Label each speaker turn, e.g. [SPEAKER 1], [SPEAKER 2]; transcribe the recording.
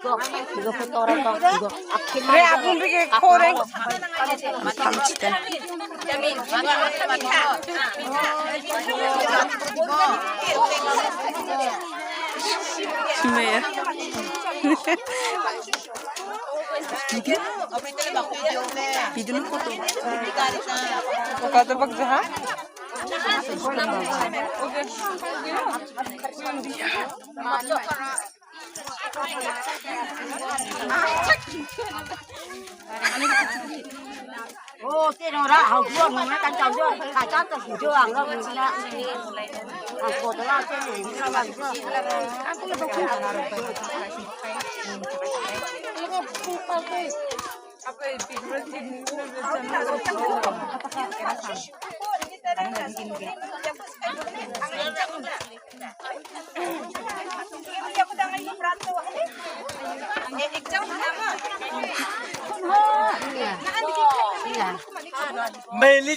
[SPEAKER 1] 이거 포토라고 이거 앞에
[SPEAKER 2] 그래 아픈 게 코래
[SPEAKER 3] 감치대 심해요 비드는 것도
[SPEAKER 2] Kata pagsaha
[SPEAKER 1] ô cái nó ra hậu vuông mà nó cắn chồng chưa cả chắc là chỉ chưa hàng đâu mình đã cột nó ra trên này nó làm chưa cũng là không
[SPEAKER 2] Meli